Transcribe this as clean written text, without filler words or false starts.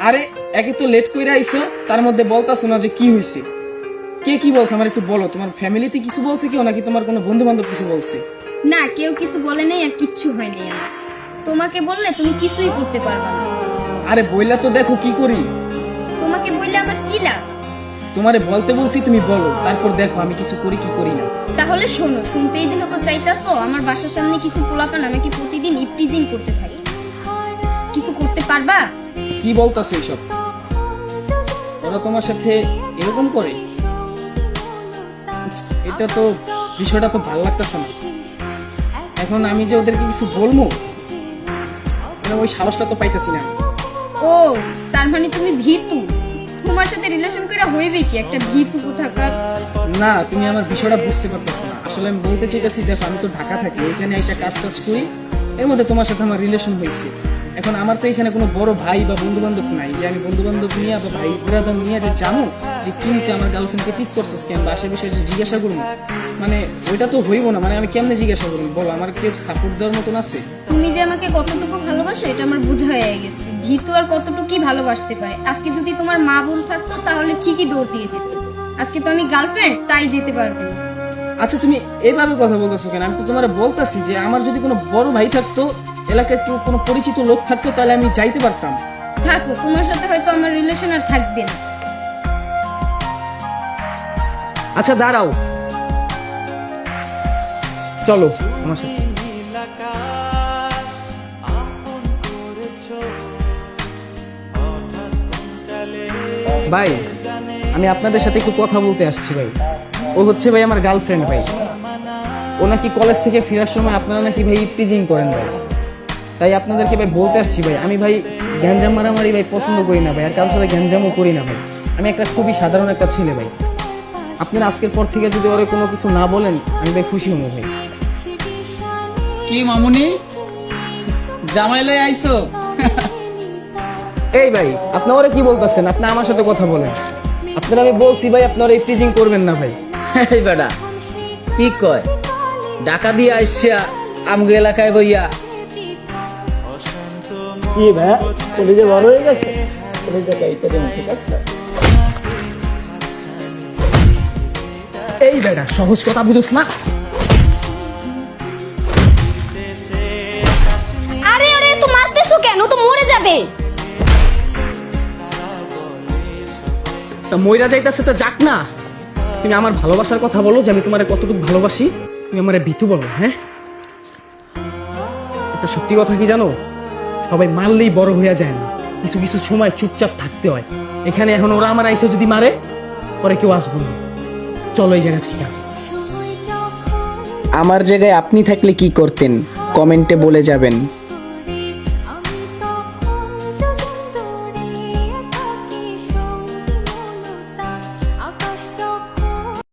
আরে একে তো লেট কইরা আইছো, তার মধ্যে বলতাছো না যে কি হইছে। কে কি বলছে আমার একটু বলো। তোমার ফ্যামিলিতে কিছু বলছে কেউ, নাকি তোমার কোনো বন্ধু বান্ধব কিছু বলছে? না, কেউ কিছু বলে নাই আর কিচ্ছু হয় নাই আমার। তোমাকে বললে তুমি কিছুই করতে পারবে না। আরে বইলা তো দেখো কি করি। তোমাকে বললে আমার কি লাভ? তোমারে বলতে বলছি, তুমি বলো, তারপর দেখো আমি কিছু করি কি করি না। তাহলে শোনো, শুনতেই যেহেতু চাইতাছো, আমার বাসার সামনে কিছু পোলাপান আমাকে প্রতিদিন ইপটিজিং করতে থাকে। কিছু করতে পারবা? কি বলতাছো এইসব? ওরা তোমার সাথে এরকম করে? এটা তো বিষয়টা তো ভালো লাগতেছে না। এখন আমি যে ওদেরকে কিছু বলবো, ওই সাহসটা তো পাইতেছি না। ও, তার মানে তুমি ভীতু। তোমার সাথে রিলেশন করে হইবে কি একটা ভীতু কোথাকার? না, তুমি আমার বিষয়টা বুঝতে পারতেছো না। আসলে আমি বলতে চাইতেছি, দেখো আমি তো ঢাকা থাকি, এখানে এসে কাজ টাজ করি, এর মধ্যে তোমার সাথে আমার রিলেশন হয়েছে। এখন আমার তো এখানে কোনো বড় ভাই বা বন্ধু বান্ধব নাই যে আমি বন্ধু বান্ধব নিয়ে বা ভাই ব্রাদার নিয়ে যে জানো যে কি হয়েছে, আমার গার্লফ্রেন্ডকে টিচ করছিস কেন বা সে বিষয়ে যে জিজ্ঞাসা করবো, মানে ওইটা তো হইব না। মানে আমি কেমনে জিজ্ঞাসা করবো বলো? আমার কেউ সাপোর্ট দেওয়ার মতন আছে? তুমি যে আমাকে কতটুকু ভালোবাসো এটা আমার বোঝা হয়ে গেছে। ভীতু আর কতটুকুই ভালোবাসতে পারে। আজকে যদি তোমার মা বোন থাকতো তাহলে ঠিকই দৌড় দিয়ে যেত। আজকে তো আমি গার্লফ্রেন্ড, তাই যেতে পারবো না। আচ্ছা তুমি এইভাবে কথা বলতেছো কেন? আমি তো তোমার বলতাছি যে আমার যদি কোনো বড় ভাই থাকতো, এলাকায় কেউ কোনো পরিচিত লোক থাকতো, তাহলে আমি যাইতে পারতাম। থাকো, তোমার সাথে হয়তো আমার রিলেশন আর থাকবে না। আচ্ছা দাঁড়াও, চলো আমার সাথে। ভাই আমি আপনাদের সাথে একটু কথা বলতে আসছি ভাই। ও হচ্ছে ভাই আমার গার্লফ্রেন্ড ভাই। ও নাকি কলেজ থেকে ফেরার সময় আপনারা নাকি ভাই টিজিং করেন ভাই। তাই আপনাদেরকে ভাই বলতে আসছি ভাই, আমি ভাই গ্যাঞ্জাম মারামারি ভাই পছন্দ করি না ভাই, আর কারোর সাথে গ্যাঞ্জামও করি না ভাই। আমি একটা খুবই সাধারণ একটা ছেলে ভাই। আপনারা আজকের পর থেকে যদি ওরে কোনো কিছু না বলেন, আমি ভাই খুশি হবো ভাই। কি মামুনি, জামাই লই আইছো? এই ভাই আপনি ওরা কি বলতেছেন? আপনি আমার সাথে কথা বলেন। আপনারা আমি বলছি ভাই, আপনারা এই টিজিং করবেন না ভাই। এই বেটা কি কয়, ঢাকা দিয়ে আইসা আমগো এলাকায় বইয়া কি ভাই চলে যে বড় হয়ে গেছে, চলে যে গাইতে দেন, ঠিক আছে? এই বেটা সহজ কথা বুঝোস না। আরে আরে, তো মারতেছো কেন? তো মরে যাবে। তা মইরা যাইতাছে তো যাক না। তুমি আমার ভালোবাসার কথা বলো, যে আমি তোমার কতটুকু ভালোবাসি। তুমি আমার ভীতু বলো। হ্যাঁ, একটা সত্যি কথা কি জানো, সবাই মারলেই বড় হয়ে যায় না, কিছু কিছু সময় চুপচাপ থাকতে হয়। এখানে এখন ওরা আমার আইসে যদি মারে, পরে কেউ আসবো না। চলো এই জায়গা থেকে। আমার জায়গায় আপনি থাকলে কি করতেন? কমেন্টে বলে যাবেন।